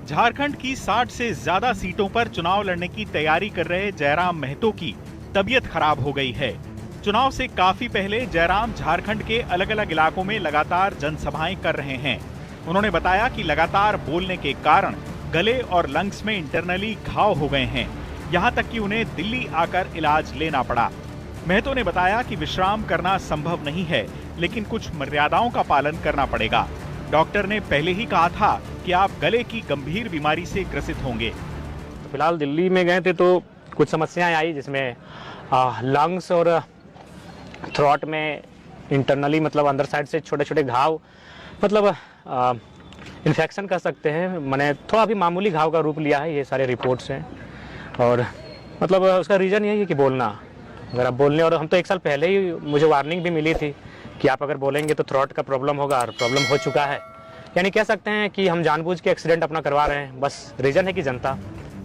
झारखंड की 60 से ज्यादा सीटों पर चुनाव लड़ने की तैयारी कर रहे जयराम महतो की तबीयत खराब हो गई है। चुनाव से काफी पहले जयराम झारखंड के अलग अलग इलाकों में लगातार जनसभाएं कर रहे हैं। उन्होंने बताया कि लगातार बोलने के कारण गले और लंग्स में इंटरनली घाव हो गए हैं, यहां तक कि उन्हें दिल्ली आकर इलाज लेना पड़ा। महतो ने बताया कि विश्राम करना संभव नहीं है, लेकिन कुछ मर्यादाओं का पालन करना पड़ेगा। डॉक्टर ने पहले ही कहा था कि आप गले की गंभीर बीमारी से ग्रसित होंगे। फिलहाल दिल्ली में गए थे तो कुछ समस्याएं आई, जिसमें लंग्स और थ्रोट में इंटरनली मतलब अंदर साइड से छोटे छोटे घाव, मतलब इन्फेक्शन कह सकते हैं। मैंने थोड़ा भी मामूली घाव का रूप लिया है, ये सारे रिपोर्ट्स हैं। और मतलब उसका रीज़न यही है कि बोलना, अगर आप बोलने, और हम तो 1 साल पहले ही मुझे वार्निंग भी मिली थी कि आप अगर बोलेंगे तो थ्रोट का प्रॉब्लम होगा, और प्रॉब्लम हो चुका है। यानी कह सकते हैं कि हम जानबूझ के एक्सीडेंट अपना करवा रहे हैं, बस रीजन है कि जनता।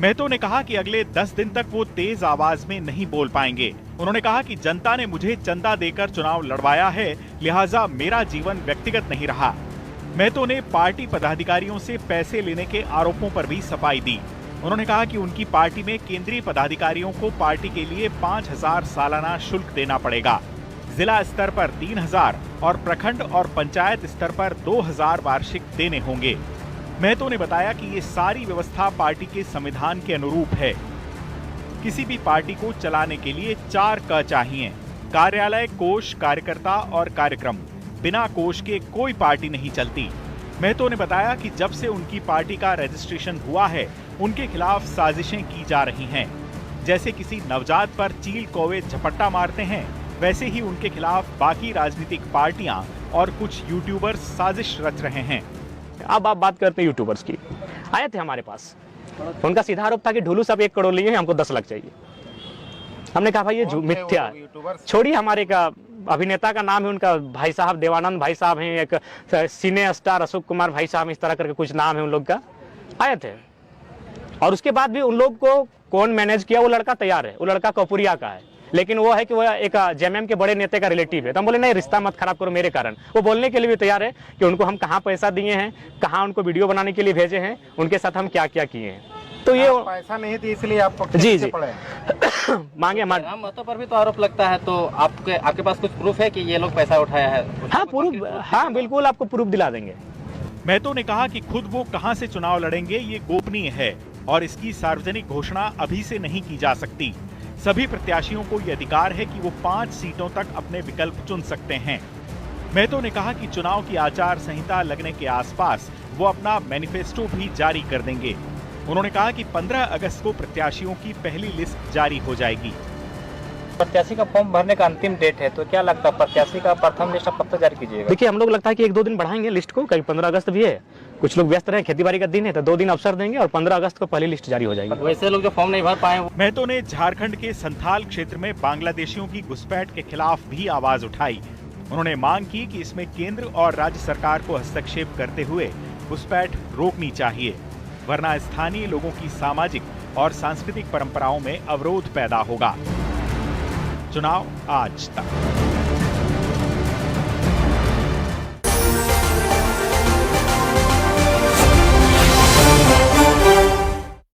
महतो ने कहा कि अगले 10 दिन तक वो तेज आवाज में नहीं बोल पाएंगे। उन्होंने कहा कि जनता ने मुझे चंदा देकर चुनाव लड़वाया है, लिहाजा मेरा जीवन व्यक्तिगत नहीं रहा। महतो ने पार्टी पदाधिकारियों से पैसे लेने के आरोपों पर भी सफाई दी। उन्होंने कहा कि उनकी पार्टी में केंद्रीय पदाधिकारियों को पार्टी के लिए 5,000 सालाना शुल्क देना पड़ेगा। जिला स्तर पर 3,000 और प्रखंड और पंचायत स्तर पर 2,000 वार्षिक देने होंगे। महतो ने बताया कि ये सारी व्यवस्था पार्टी के संविधान के अनुरूप है। किसी भी पार्टी को चलाने के लिए 4 क चाहिए: कार्यालय, कोष, कार्यकर्ता और कार्यक्रम। बिना कोष के कोई पार्टी नहीं चलती। महतो ने बताया कि जब से उनकी पार्टी का रजिस्ट्रेशन हुआ है, उनके खिलाफ साजिशें की जा रही हैं। जैसे किसी नवजात पर चील कौवे झपट्टा मारते हैं, वैसे ही उनके खिलाफ बाकी राजनीतिक पार्टियां और कुछ यूट्यूबर्स साजिश रच रहे हैं। अब आप बात करते हैं यूट्यूबर्स की। आए थे हमारे पास, उनका सीधा आरोप था कि ढुलू साहब 1 करोड़ लिए हैं, हमको 10 लाख चाहिए। हमने कहा भाई ये मिथ्या, छोड़िए, हमारे का अभिनेता का नाम है, उनका भाई साहब देवानंद भाई साहब हैं, एक सिने स्टार अशोक कुमार भाई साहब, इस तरह करके कुछ नाम है उन लोग का। आए थे, और उसके बाद भी उन लोग को कौन मैनेज किया, वो लड़का तैयार है, वो लड़का कपूरिया का है, लेकिन वो है कि वो एक जेएमएम के बड़े नेता का रिलेटिव है। तो हम बोले नहीं, रिश्ता मत खराब करो मेरे कारण। वो बोलने के लिए भी तैयार है कि उनको हम कहाँ पैसा दिए हैं, कहाँ उनको वीडियो बनाने के लिए भेजे हैं, उनके साथ हम क्या क्या किए हैं। तो ये पैसा नहीं थी इसलिए आपको जी पड़े मांगे हमारे महतो पर भी तो आरोप लगता है, तो आपके पास कुछ प्रूफ है कि ये लोग पैसा उठाया है? हाँ प्रूफ, हाँ बिल्कुल आपको प्रूफ दिला देंगे। महतो ने कहा कि खुद वो कहां से चुनाव लड़ेंगे ये गोपनीय है और इसकी सार्वजनिक घोषणा अभी से नहीं की जा सकती। सभी प्रत्याशियों को ये अधिकार है कि वो 5 सीटों तक अपने विकल्प चुन सकते हैं। महतो ने कहा कि चुनाव की आचार संहिता लगने के आसपास वो अपना मैनिफेस्टो भी जारी कर देंगे। उन्होंने कहा कि 15 अगस्त को प्रत्याशियों की पहली लिस्ट जारी हो जाएगी। प्रत्याशी का फॉर्म भरने का अंतिम डेट है, तो क्या लगता है प्रत्याशी का प्रथम लिस्ट कब तक जारी कीजिएगा? देखिए, हम लोग लगता है कि 1-2 दिन बढ़ाएंगे लिस्ट को, कहीं 15 अगस्त भी है, कुछ लोग व्यस्त रहे, खेती-बाड़ी का दिन है, तो 2 दिन अवसर देंगे और 15 अगस्त को पहली लिस्ट जारी हो जाएगी। वैसे लोग जो फॉर्म नहीं भर पाए। महतो ने झारखंड के संथाल क्षेत्र में बांग्लादेशियों की घुसपैठ के खिलाफ भी आवाज उठाई। उन्होंने मांग की कि इसमें केंद्र और राज्य सरकार को हस्तक्षेप करते हुए घुसपैठ रोकनी चाहिए, वरना स्थानीय लोगों की सामाजिक और सांस्कृतिक परंपराओं में अवरोध पैदा होगा। चुनाव आज तक।